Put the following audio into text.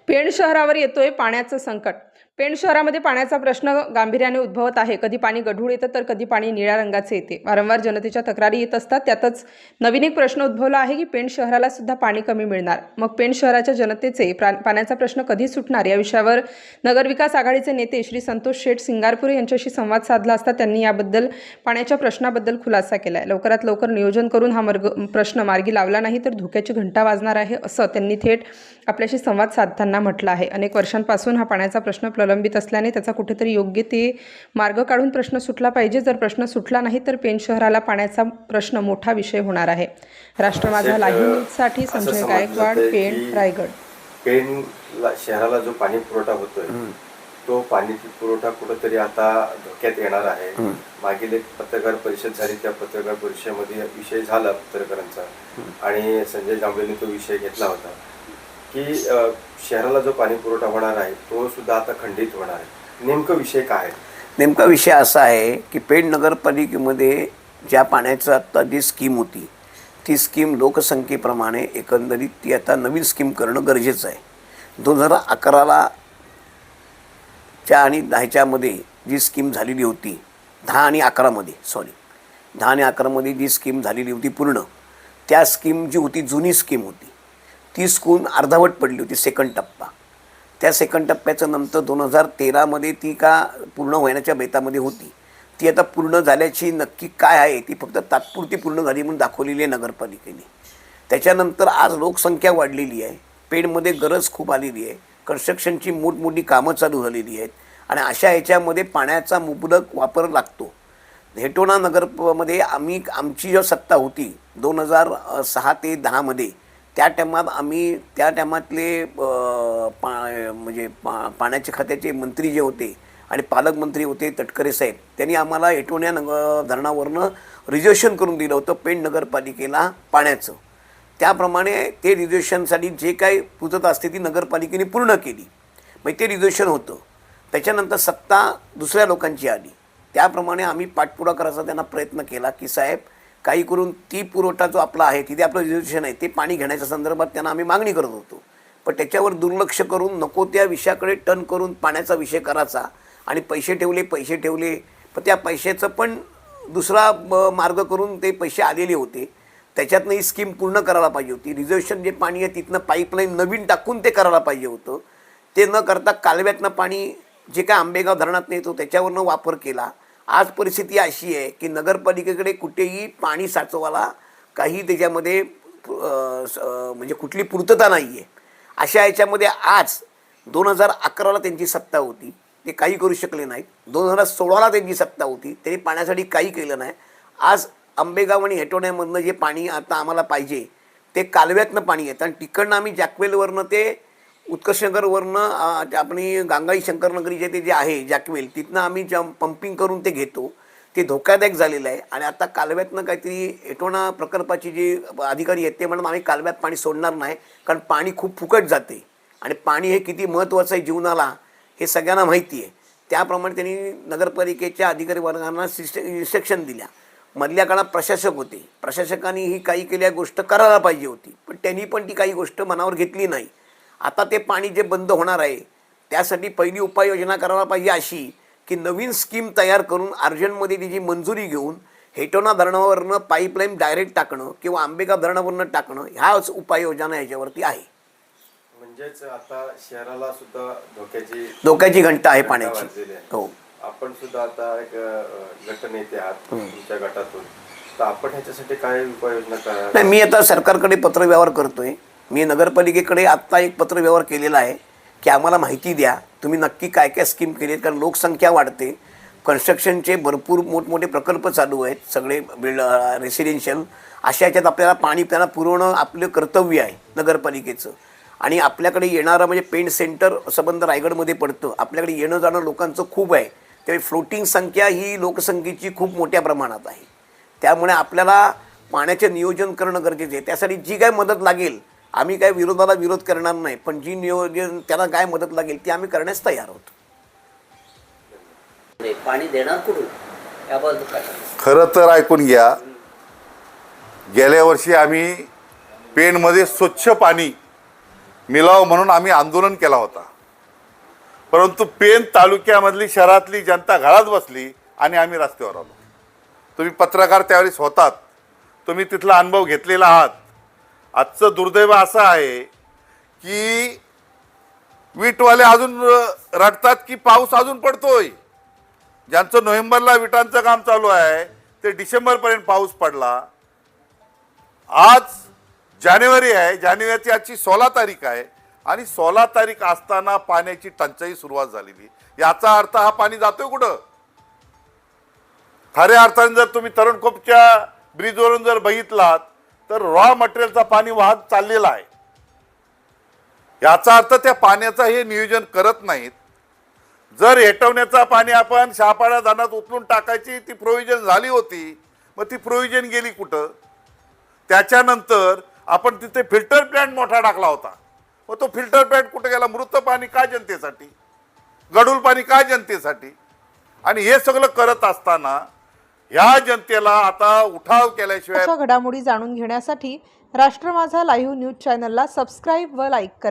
पेण शहरावर येतोय पाण्याचं संकट। पेण शहरामध्ये पाण्याचा प्रश्न गांभीर्याने उद्भवत आहे। कधी पाणी गढूळ येतं तर कधी पाणी निळ्या रंगाचे येते। वारंवार जनतेच्या तक्रारी येत असतात। त्यातच नवीन एक प्रश्न उद्भवला आहे की पेण शहराला सुद्धा पाणी कमी मिळणार। मग पेण शहराच्या जनतेचे पाण्याचा प्रश्न कधी सुटणार या विषयावर नगरविकास आघाडीचे नेते श्री संतोष शेठ सिंगारपुरे यांच्याशी संवाद साधला असता त्यांनी याबद्दल पाण्याच्या प्रश्नाबद्दल खुलासा केलाय। लवकरात लवकर नियोजन करून हा प्रश्न मार्गी लावला नाही तर धोक्याची घंटा वाजणार आहे असं त्यांनी थेट आपल्याशी संवाद साधताना म्हटलं आहे। अनेक वर्षांपासून हा पाण्याचा प्रश्न प्रलंबित असल्याने त्याचा कुठेतरी योग्य ते मार्ग काढून प्रश्न सुटला पाहिजे। जर प्रश्न सुटला नाही तर पेण शहराला पाण्याचा प्रश्न मोठा विषय होणार आहे। राष्ट्र माझा लाईव्ह न्यूजसाठी संजय गायकवाड, पेण, रायगड। पेण शहराला जो पाणी पुरवठा होतोय तो पाणी पुरवठा कुठेतरी आता धोक्यात येणार आहे। मागील एक पत्रकार परिषद झाली, त्या पत्रकार परिषदेमध्ये विषय झाला पत्रकारांचा आणि संजय जांभळेंनी तो विषय घेतला होता की शहराला जो पाणी पुरवठा होणार आहे तो सुद्धा आता खंडित होणार आहे। नेमका विषय काय आहे? नेमका विषय असा आहे की पेण नगरपालिकेमध्ये ज्या पाण्याचं आत्ता जी स्कीम होती ती स्कीम लोकसंख्येप्रमाणे एकंदरीत ती आता नवीन स्कीम करणं गरजेचं आहे। 2011ला आणि 10मध्ये जी स्कीम झालेली होती, 10 आणि 11मध्ये जी स्कीम झालेली होती पूर्ण, त्या स्कीम जी होती जुनी स्कीम होती ती स्कीम अर्धवट पडली होती, सेकंड टप्पा। त्या सेकंड टप्प्याचं नंतर 2013मध्ये ती का पूर्ण होण्याच्या बेतामध्ये होती, ती आता पूर्ण झाल्याची नक्की काय आहे ती फक्त तात्पुरती पूर्ण झाली म्हणून दाखवलेली आहे नगरपालिकेने। त्याच्यानंतर आज लोकसंख्या वाढलेली आहे, पेणमध्ये गरज खूप आलेली आहे, कन्स्ट्रक्शनची मोठमोठी कामं चालू झालेली आहेत आणि अशा ह्याच्यामध्ये पाण्याचा मुबलक वापर लागतो। हेटोणा नगरमध्ये आमची जो सत्ता होती 2006 ते 10मध्ये, त्या टायमातले पाण्याच्या खात्याचे मंत्री जे होते आणि पालकमंत्री होते तटकरे साहेब, त्यांनी आम्हाला हेटोण्या धरणावरनं रिझर्वेशन करून दिलं होतं पेण नगरपालिकेला पाण्याचं। त्याप्रमाणे ते रिझर्वेशनसाठी जे काही पूर्तता असते ती नगरपालिकेने पूर्ण केली, मग ते रिझर्वेशन होतं। त्याच्यानंतर सत्ता दुसऱ्या लोकांची आली, त्याप्रमाणे आम्ही पाठपुरा करायचा त्यांना प्रयत्न केला की साहेब काही करून ती पुरवठा जो आपला आहे तिथे आपलं रिझर्वेशन आहे ते पाणी घेण्याच्या संदर्भात त्यांना आम्ही मागणी करत होतो, पण त्याच्यावर दुर्लक्ष करून नको त्या विषयाकडे टर्न करून पाण्याचा विषय करायचा आणि पैसे ठेवले, पण त्या पैशाचं पण दुसरा मार्ग करून ते पैसे आलेले होते, त्याच्यातनं ही स्कीम पूर्ण करायला पाहिजे होती। रिझर्वेशन जे पाणी आहे तिथनं पाईपलाईन नवीन टाकून ते करायला पाहिजे होतं, ते न करता कालव्यातनं पाणी जे काय आंबेगाव धरणात येतो त्याच्यावरनं वापर केला। आज परिस्थिती अशी आहे की नगरपालिकेकडे कुठेही पाणी साचवायला काही त्याच्यामध्ये म्हणजे कुठली पूर्तता नाही आहे। अशा याच्यामध्ये आज 2011ला त्यांची सत्ता होती, ते काही करू शकले नाहीत। 2016ला त्यांची सत्ता होती, त्यांनी पाण्यासाठी काही केलं नाही। आज आंबेगाव आणि हेटोण्यामधनं जे पाणी आता आम्हाला पाहिजे ते कालव्यातनं पाणी येतं आणि तिकडनं आम्ही जॅकवेलवरनं ते उत्कर्षनगरवरनं आपली गांगाई शंकरनगरी जे आहे जॅकवेल, तिथनं आम्ही पंपिंग करून ते घेतो, ते धोकादायक झालेलं आहे। आणि आता कालव्यातनं काहीतरी हेटोणा प्रकल्पाची जी अधिकारी आहेत ते म्हणून आम्ही कालव्यात पाणी सोडणार नाही, कारण पाणी खूप फुकट जाते आणि पाणी हे किती महत्त्वाचं आहे जीवनाला हे सगळ्यांना माहिती आहे। त्याप्रमाणे त्यांनी नगरपालिकेच्या अधिकारी वर्गांना इन्स्ट्रक्शन दिल्या। मधल्या काळात प्रशासक होते, प्रशासकांनी ही काही केल्या गोष्ट करायला पाहिजे होती, पण त्यांनी पण ती काही गोष्ट मनावर घेतली नाही। आता ते पाणी जे बंद होणार आहे त्यासाठी पहिली उपाययोजना करायला पाहिजे अशी की नवीन स्कीम तयार करून अर्जंटमध्ये तिची मंजुरी घेऊन हेटोणा धरणावरनं पाईपलाईन डायरेक्ट टाकणं किंवा आंबेगाव धरणावरनं टाकणं ह्याच उपाययोजना ह्याच्यावरती आहे। म्हणजेच आता शहराला सुद्धा धोक्याची घंटा आहे पाण्याची। हो, आपण सुद्धा आता एक गट नेते आहात तुमच्या गटातून, तर आपण ह्याच्यासाठी काय उपाययोजना करा? नाही, मी आता सरकारकडे पत्रव्यवहार करतोय। मी नगरपालिकेकडे आत्ता एक पत्रव्यवहार केलेला आहे की आम्हाला माहिती द्या तुम्ही नक्की काय काय स्कीम केली आहेत, कारण लोकसंख्या वाढते, कन्स्ट्रक्शनचे भरपूर मोठमोठे प्रकल्प चालू आहेत, सगळे रेसिडेन्शियल। अशा याच्यात आपल्याला पाणी त्यांना पुरवणं आपलं कर्तव्य आहे नगरपालिकेचं। आणि आपल्याकडे येणारं म्हणजे पेण सेंटर संबंध रायगडमध्ये पडतं, आपल्याकडे येणं जाणं लोकांचं खूप आहे, त्यामुळे फ्लोटिंग संख्या ही लोकसंख्येची खूप मोठ्या प्रमाणात आहे। त्यामुळे आपल्याला पाण्याचे नियोजन करणं गरजेचं आहे। त्यासाठी जी काय मदत लागेल, आम्ही काय विरोधाला विरोध करणार नाही, पण जी नियोजन त्यांना काय मदत लागेल ती आम्ही करण्यास तयार आहोत। पाणी देणार कुठून याबद्दल काय? खरं तर ऐकून घ्या, गेल्या वर्षी आम्ही पेणमध्ये स्वच्छ पाणी मिळावं म्हणून आम्ही आंदोलन केला होता. परंतु पेन तालुक्यामधली शहरातली जनता घरात बसली आणि आम्ही रस्त्यावर आलो. तुम्ही पत्रकार त्यावेळेस होतात, तुम्ही तिथला अनुभव घेतलेला आहात. आजचं दुर्दैव असं आहे की वीटवाले अजून रडतात की पाऊस अजून पडतोय. ज्यांचं नोव्हेंबरला विटांचं काम चालू आहे ते डिसेंबरपर्यंत पाऊस पडला. आज जानेवारी आहे, जानेवारीची आजची 16 तारीख आहे आणि 16 तारीख असताना पाण्याची टंचाई सुरुवात झालेली. याचा अर्थ हा पाणी जातोय कुठं? खऱ्या अर्थाने जर तुम्ही तरणखोपच्या ब्रिजवरून जर बघितलात तर रॉ मटेरियलचा पाणी वाहत चाललेला आहे. याचा अर्थ त्या पाण्याचा हे नियोजन करत नाहीत. जर हेटवण्याचा पाणी आपण शहापाडा धरणात उचलून टाकायची ती प्रोव्हिजन झाली होती, मग ती प्रोव्हिजन गेली कुठं? त्याच्यानंतर आपण तिथे फिल्टर प्लॅन्ट मोठा टाकला होता, मग तो फिल्टर प्लॅन्ट कुठे गेला? मृत पाणी काय जनतेसाठी, गढूळ पाणी काय जनतेसाठी? आणि हे सगळं करत असताना ह्या जनतेला आता उठाव केल्याशिवाय अशा घडामोडी जाणून घेण्यासाठी राष्ट्र माझा लाईव्ह न्यूज चॅनलला सबस्क्राईब व लाईक करा.